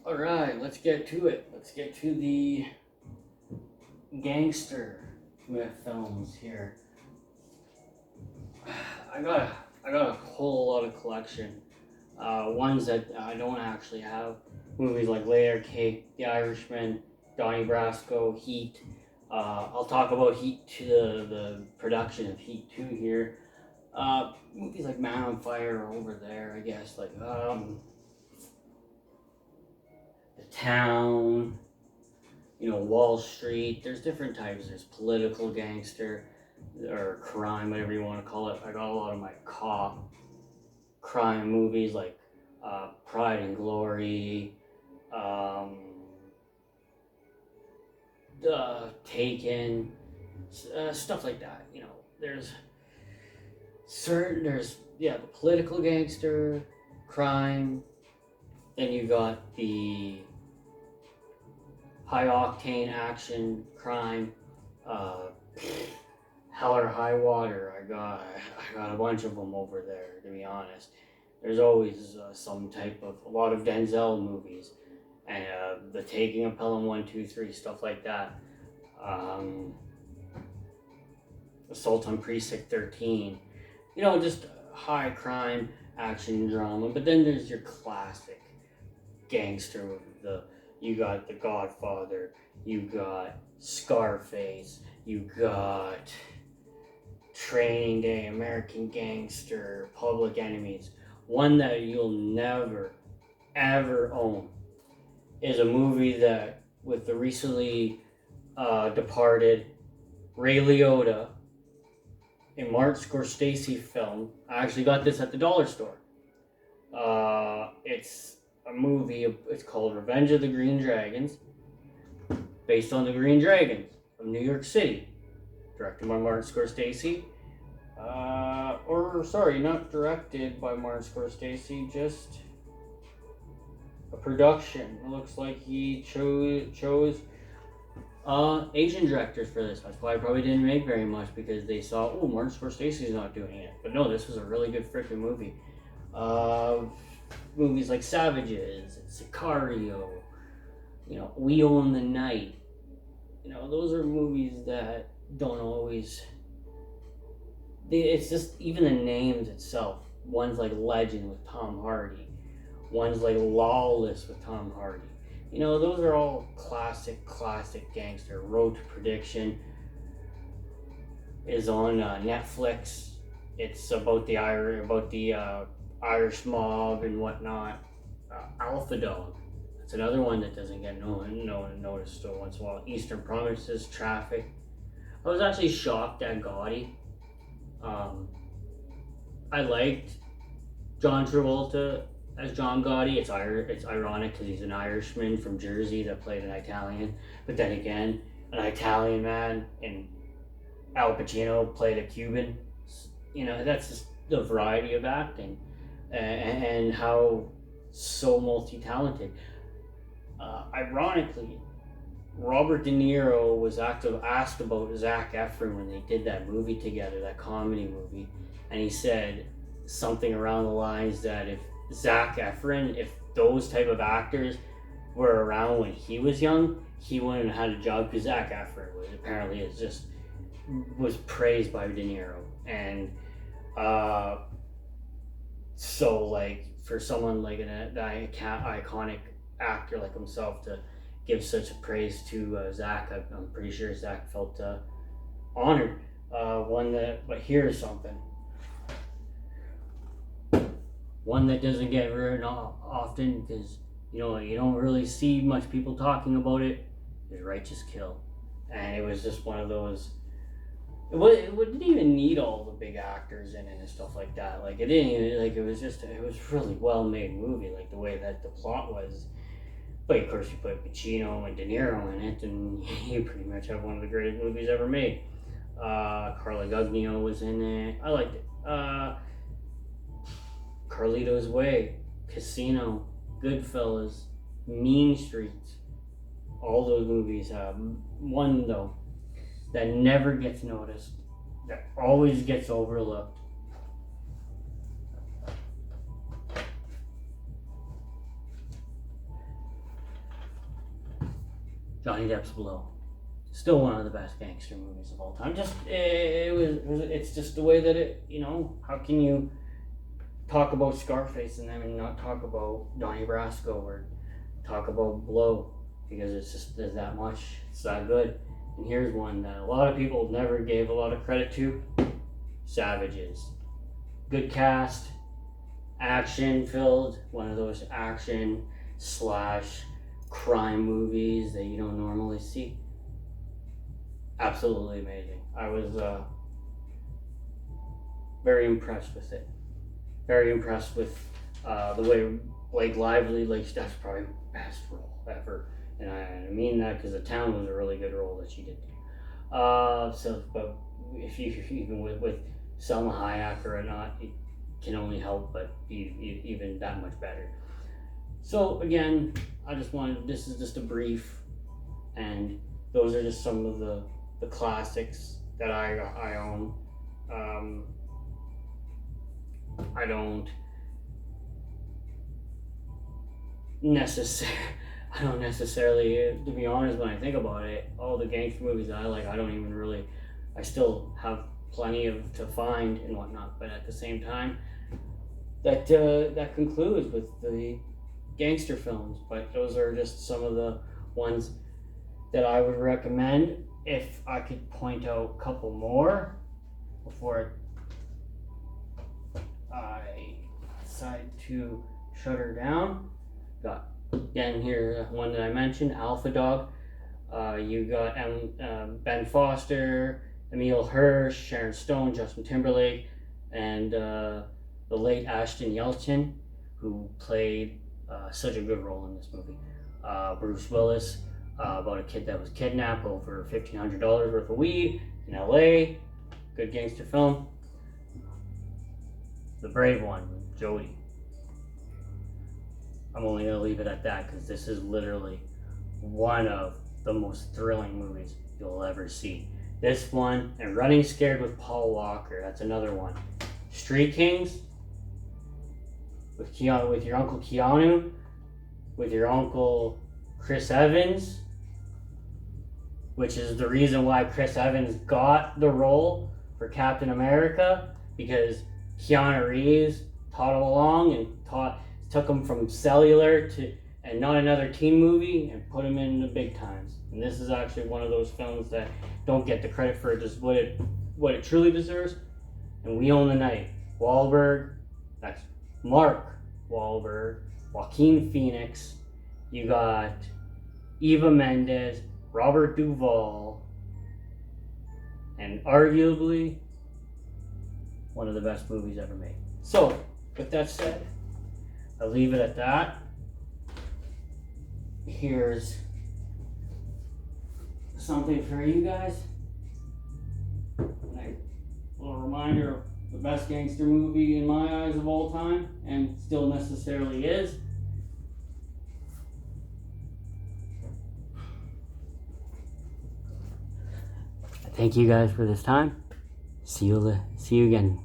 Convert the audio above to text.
All right, let's get to it. Let's get to the gangster films here. I got a, I got a whole lot of collection. Ones that I don't actually have. Movies like Layer Cake, The Irishman, Donnie Brasco, Heat. I'll talk about Heat to the production of Heat 2 here. Movies like Man on Fire are over there, I guess. Like The Town, Wall Street. There's different types. There's political gangster or crime, whatever you want to call it. I got a lot of my cop crime movies like Pride and Glory, um, Taken, stuff like that. There's the political gangster, crime. Then you got the high octane action crime, uh, Hell or High Water. I got a bunch of them over there. To be honest, there's always a lot of Denzel movies, and The Taking of Pelham 1, 2, 3, stuff like that. Um, Assault on Precinct 13. Just high crime action drama. But then there's your classic gangster movie. You got The Godfather. You got Scarface. You got Training Day, American Gangster, Public Enemies. One that you'll never, ever own is a movie that, with the recently departed Ray Liotta, a Martin Scorsese film. I actually got this at the dollar store. It's a movie, it's called Revenge of the Green Dragons, based on the Green Dragons of New York City, directed by Martin Scorsese. Not directed by Martin Scorsese, just a production. It looks like he chose Asian directors for this. That's why I probably didn't make very much, because they saw, Martin Scorsese's not doing it. But no, this was a really good freaking movie. Movies like Savages, Sicario, We Own the Night. Those are movies that don't always. It's just even the names itself. One's like Legend with Tom Hardy. One's like Lawless with Tom Hardy. Those are all classic gangster. Road to Perdition is on Netflix. It's about the Irish mob and whatnot. Alpha Dog. That's another one that doesn't get noticed still once in a while. Eastern Promises, Traffic. I was actually shocked at Gotti. I liked John Travolta as John Gotti. It's ironic because he's an Irishman from Jersey that played an Italian. But then again, an Italian man and Al Pacino played a Cuban. That's just the variety of acting and how so multi-talented. Ironically, Robert De Niro was asked about Zac Efron when they did that movie together, that comedy movie, and he said something around the lines that if those type of actors were around when he was young, he wouldn't have had a job, because Zac Efron was praised by De Niro. And so like for someone like an iconic actor like himself to give such a praise to Zach, I'm pretty sure Zach felt honored. But here's something. One that doesn't get written often, because you don't really see much people talking about it, is Righteous Kill. And it was just one of those. It didn't even need all the big actors in it and stuff like that. Like it didn't even, like it was really well made movie, like the way that the plot was. But of course you put Pacino and De Niro in it, and you pretty much have one of the greatest movies ever made. Carla Gugino was in it. I liked it. Carlito's Way, Casino, Goodfellas, Mean Streets. All those movies have one though that never gets noticed, that always gets overlooked. Johnny Depp's Blow. Still one of the best gangster movies of all time. It's just the way that how can you talk about Scarface and then not talk about Donnie Brasco or talk about Blow, because there's that much, it's that good. And here's one that a lot of people never gave a lot of credit to: Savages. Good cast, action filled, one of those action / crime movies that you don't normally see. Absolutely amazing. I was very impressed with it. Very impressed with the way Blake Lively, that's probably the best role ever. And I mean that because The Town was a really good role that she did. But if you even with Selma Hayek or not, it can only help but be even that much better. So again, this is just a brief, and those are just some of the classics that I own. I don't necessarily, to be honest, when I think about it, all the gangster movies that I like, I still have plenty to find and whatnot, but at the same time, that concludes with the gangster films. But those are just some of the ones that I would recommend. If I could point out a couple more before I decide to shut her down. Got again here one that I mentioned, Alpha Dog. You got Ben Foster, Emile Hirsch, Sharon Stone, Justin Timberlake, and the late Ashton Yelchin, who played such a good role in this movie. Bruce Willis, about a kid that was kidnapped over $1,500 worth of weed in LA. Good gangster film. The Brave One, Jodie. I'm only going to leave it at that because this is literally one of the most thrilling movies you'll ever see. This one, and Running Scared with Paul Walker, that's another one. Street Kings with your Uncle Keanu, with your Uncle Chris Evans, which is the reason why Chris Evans got the role for Captain America, because Keanu Reeves taught him along and took him from cellular to and not another teen movie and put him in the big times. And this is actually one of those films that don't get the credit for just what it truly deserves. And We Own the Night. Wahlberg, that's Mark Wahlberg, Joaquin Phoenix. You got Eva Mendes, Robert Duvall, and arguably one of the best movies ever made. So, with that said, I'll leave it at that. Here's something for you guys. A little reminder of the best gangster movie in my eyes of all time, and still necessarily is. Thank you guys for this time. See you again.